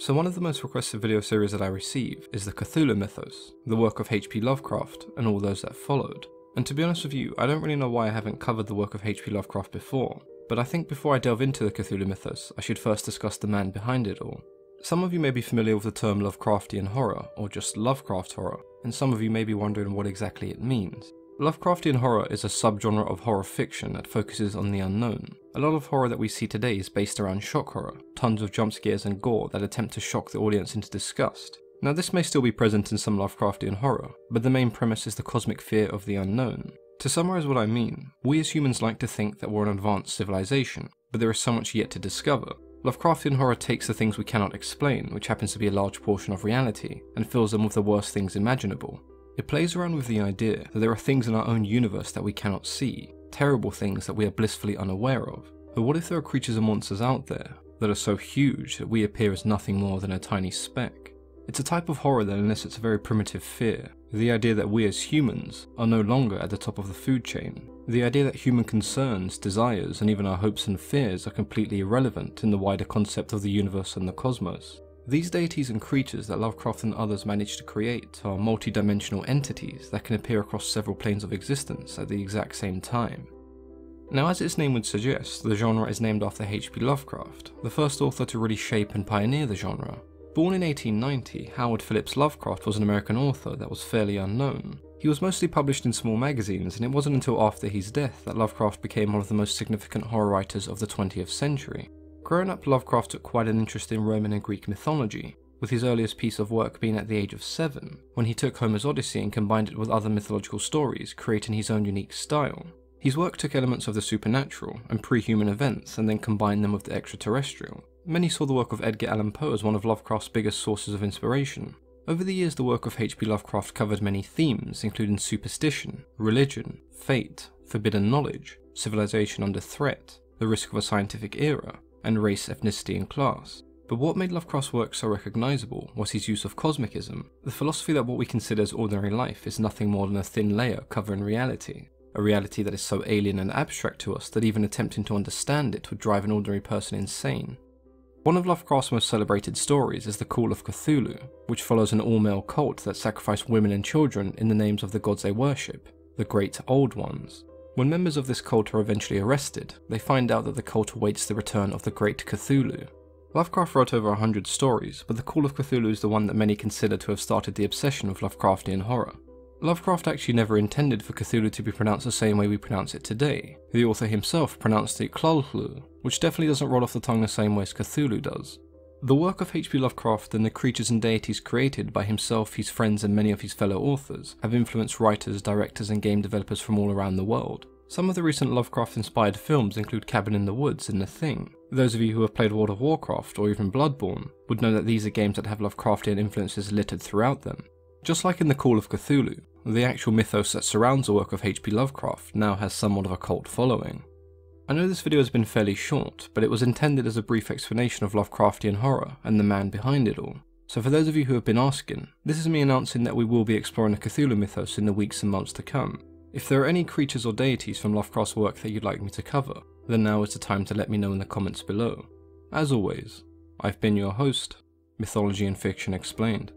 So one of the most requested video series that I receive is the Cthulhu Mythos, the work of H.P. Lovecraft and all those that followed. And to be honest with you, I don't really know why I haven't covered the work of H.P. Lovecraft before, but I think before I delve into the Cthulhu Mythos, I should first discuss the man behind it all. Some of you may be familiar with the term Lovecraftian Horror, or just Lovecraft Horror, and some of you may be wondering what exactly it means. Lovecraftian Horror is a subgenre of horror fiction that focuses on the unknown. A lot of horror that we see today is based around shock horror, tons of jump scares and gore that attempt to shock the audience into disgust. Now this may still be present in some Lovecraftian horror, but the main premise is the cosmic fear of the unknown. To summarize what I mean, we as humans like to think that we're an advanced civilization, but there is so much yet to discover. Lovecraftian horror takes the things we cannot explain, which happens to be a large portion of reality, and fills them with the worst things imaginable. It plays around with the idea that there are things in our own universe that we cannot see, terrible things that we are blissfully unaware of. But what if there are creatures and monsters out there that are so huge that we appear as nothing more than a tiny speck? It's a type of horror that elicits a very primitive fear, the idea that we as humans are no longer at the top of the food chain, the idea that human concerns, desires, and even our hopes and fears are completely irrelevant in the wider concept of the universe and the cosmos. These deities and creatures that Lovecraft and others managed to create are multi-dimensional entities that can appear across several planes of existence at the exact same time. Now, as its name would suggest, the genre is named after H.P. Lovecraft, the first author to really shape and pioneer the genre. Born in 1890, Howard Phillips Lovecraft was an American author that was fairly unknown. He was mostly published in small magazines, and it wasn't until after his death that Lovecraft became one of the most significant horror writers of the 20th century. Growing up, Lovecraft took quite an interest in Roman and Greek mythology, with his earliest piece of work being at the age of 7, when he took Homer's Odyssey and combined it with other mythological stories, creating his own unique style. His work took elements of the supernatural and pre-human events and then combined them with the extraterrestrial. Many saw the work of Edgar Allan Poe as one of Lovecraft's biggest sources of inspiration. Over the years, the work of H.P. Lovecraft covered many themes, including superstition, religion, fate, forbidden knowledge, civilization under threat, the risk of a scientific era, and race, ethnicity, and class. But what made Lovecraft's work so recognizable was his use of cosmicism, the philosophy that what we consider as ordinary life is nothing more than a thin layer covering reality, a reality that is so alien and abstract to us that even attempting to understand it would drive an ordinary person insane. One of Lovecraft's most celebrated stories is the Call of Cthulhu, which follows an all-male cult that sacrifice women and children in the names of the gods they worship, the Great Old Ones. When members of this cult are eventually arrested, they find out that the cult awaits the return of the Great Cthulhu. Lovecraft wrote over 100 stories, but the Call of Cthulhu is the one that many consider to have started the obsession with Lovecraftian horror. Lovecraft actually never intended for Cthulhu to be pronounced the same way we pronounce it today. The author himself pronounced it Cthulhu, which definitely doesn't roll off the tongue the same way as Cthulhu does. The work of H.P. Lovecraft and the creatures and deities created by himself, his friends, and many of his fellow authors have influenced writers, directors, and game developers from all around the world. Some of the recent Lovecraft-inspired films include Cabin in the Woods and The Thing. Those of you who have played World of Warcraft or even Bloodborne would know that these are games that have Lovecraftian influences littered throughout them. Just like in the Call of Cthulhu, the actual mythos that surrounds the work of H.P. Lovecraft now has somewhat of a cult following. I know this video has been fairly short, but it was intended as a brief explanation of Lovecraftian horror and the man behind it all. So for those of you who have been asking, this is me announcing that we will be exploring the Cthulhu Mythos in the weeks and months to come. If there are any creatures or deities from Lovecraft's work that you'd like me to cover, then now is the time to let me know in the comments below. As always, I've been your host, Mythology and Fiction Explained.